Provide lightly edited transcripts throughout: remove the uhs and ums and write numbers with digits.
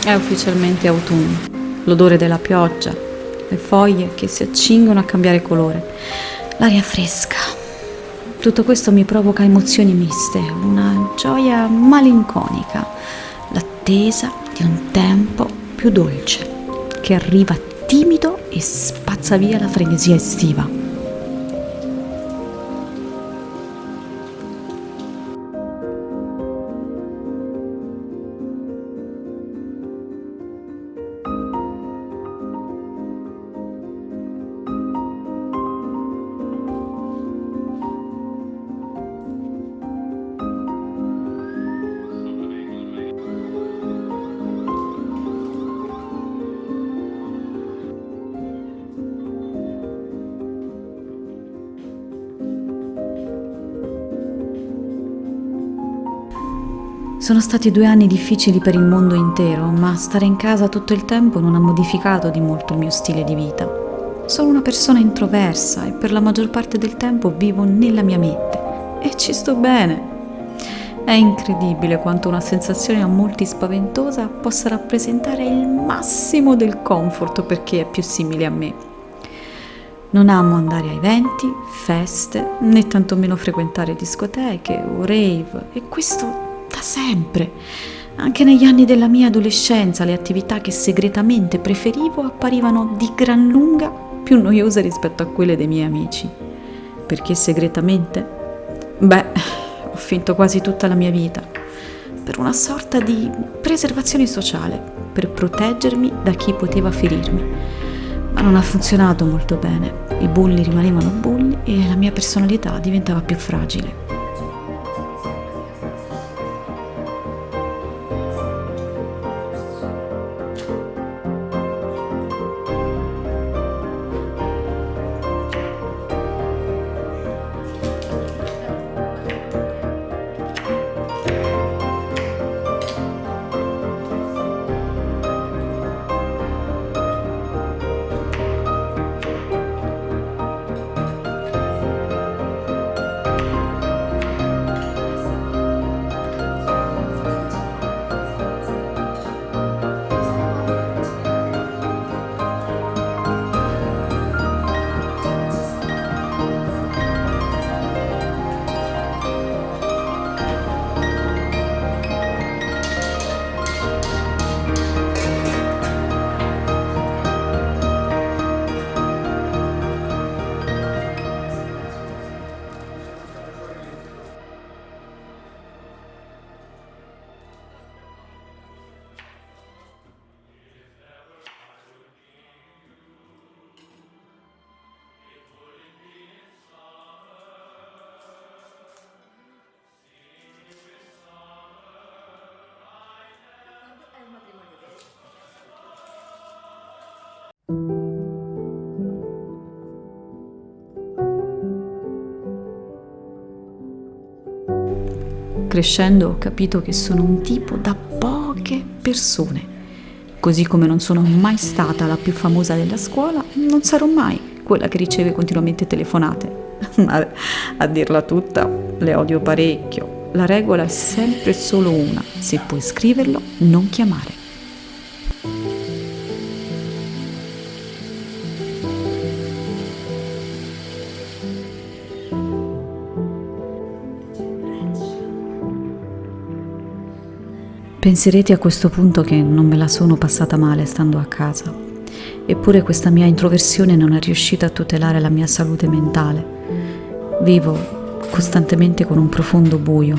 È ufficialmente autunno, l'odore della pioggia, le foglie che si accingono a cambiare colore, l'aria fresca. Tutto questo mi provoca emozioni miste, una gioia malinconica, l'attesa di un tempo più dolce, che arriva timido e spazza via la frenesia estiva. Sono stati 2 anni difficili per il mondo intero, ma stare in casa tutto il tempo non ha modificato di molto il mio stile di vita. Sono una persona introversa e per la maggior parte del tempo vivo nella mia mente e ci sto bene. È incredibile quanto una sensazione a molti spaventosa possa rappresentare il massimo del comfort per chi è più simile a me. Non amo andare a eventi, feste, né tantomeno frequentare discoteche o rave, e questo da sempre. Anche negli anni della mia adolescenza le attività che segretamente preferivo apparivano di gran lunga più noiose rispetto a quelle dei miei amici. Perché segretamente? Ho finto quasi tutta la mia vita per una sorta di preservazione sociale, per proteggermi da chi poteva ferirmi. Ma non ha funzionato molto bene. I bulli rimanevano bulli e la mia personalità diventava più fragile. Crescendo ho capito che sono un tipo da poche persone. Così come non sono mai stata la più famosa della scuola, non sarò mai quella che riceve continuamente telefonate. Ma a dirla tutta, le odio parecchio. La regola è sempre solo una: se puoi scriverlo, non chiamare. Penserete a questo punto che non me la sono passata male stando a casa, eppure questa mia introversione non è riuscita a tutelare la mia salute mentale. Vivo costantemente con un profondo buio.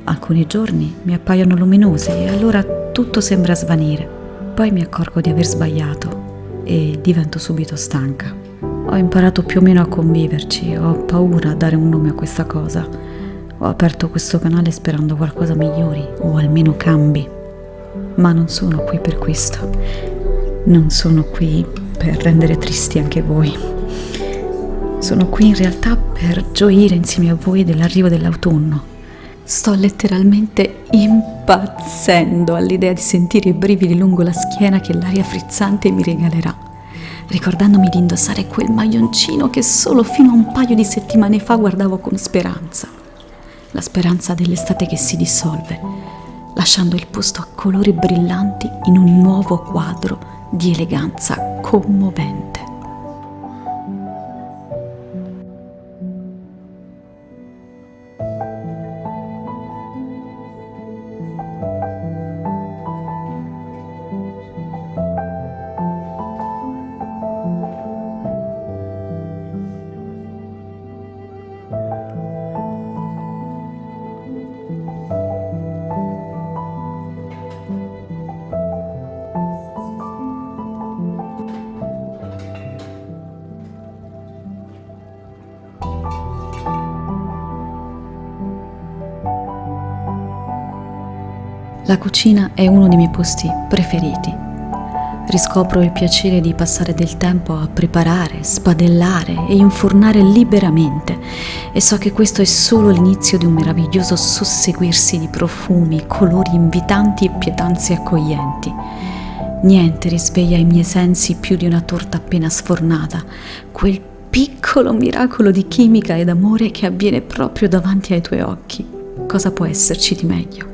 Alcuni giorni mi appaiono luminosi e allora tutto sembra svanire. Poi mi accorgo di aver sbagliato e divento subito stanca. Ho imparato più o meno a conviverci, ho paura a dare un nome a questa cosa. Ho aperto questo canale sperando qualcosa migliori o almeno cambi, ma non sono qui per questo. Non sono qui per rendere tristi anche voi. Sono qui in realtà per gioire insieme a voi dell'arrivo dell'autunno. Sto letteralmente impazzendo all'idea di sentire i brividi lungo la schiena che l'aria frizzante mi regalerà, ricordandomi di indossare quel maglioncino che solo fino a un paio di settimane fa guardavo con speranza. La speranza dell'estate che si dissolve, lasciando il posto a colori brillanti in un nuovo quadro di eleganza commovente. La cucina è uno dei miei posti preferiti. Riscopro il piacere di passare del tempo a preparare, spadellare e infornare liberamente e so che questo è solo l'inizio di un meraviglioso susseguirsi di profumi, colori invitanti e pietanze accoglienti. Niente risveglia i miei sensi più di una torta appena sfornata, quel piccolo miracolo di chimica ed amore che avviene proprio davanti ai tuoi occhi. Cosa può esserci di meglio?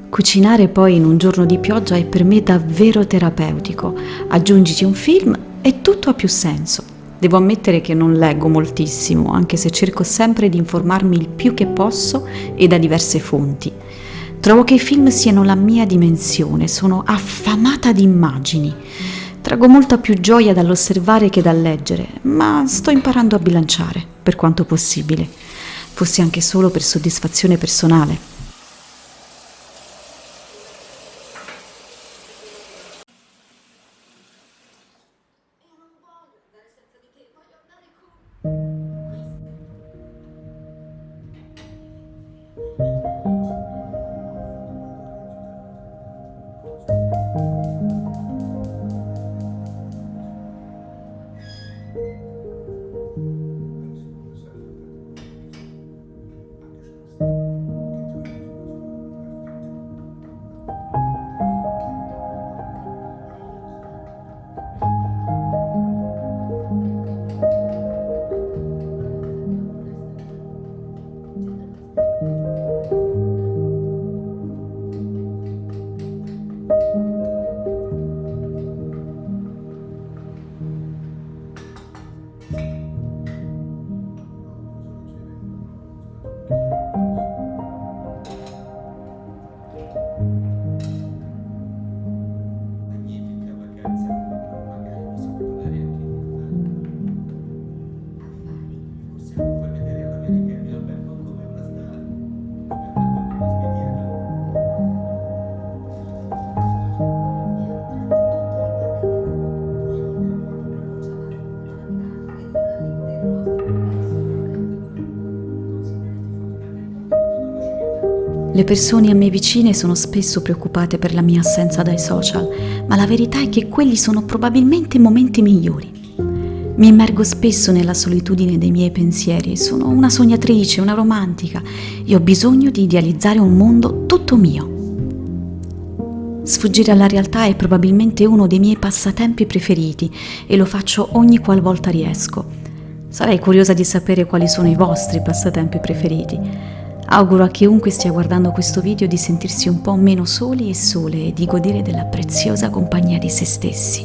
Cucinare poi in un giorno di pioggia è per me davvero terapeutico. Aggiungiti un film e tutto ha più senso. Devo ammettere che non leggo moltissimo, anche se cerco sempre di informarmi il più che posso e da diverse fonti. Trovo che i film siano la mia dimensione, sono affamata di immagini. Traggo molta più gioia dall'osservare che dal leggere, ma sto imparando a bilanciare, per quanto possibile, fosse anche solo per soddisfazione personale. Magnifica vacanza, magari possiamo parlare anche di affari. Forse non far vedere all'America il Alberto come una star, come ha fatto con Svidiana. Le persone a me vicine sono spesso preoccupate per la mia assenza dai social, ma la verità è che quelli sono probabilmente i momenti migliori. Mi immergo spesso nella solitudine dei miei pensieri, sono una sognatrice, una romantica e ho bisogno di idealizzare un mondo tutto mio. Sfuggire alla realtà è probabilmente uno dei miei passatempi preferiti e lo faccio ogni qualvolta riesco. Sarei curiosa di sapere quali sono i vostri passatempi preferiti. Auguro a chiunque stia guardando questo video di sentirsi un po' meno soli e sole e di godere della preziosa compagnia di se stessi.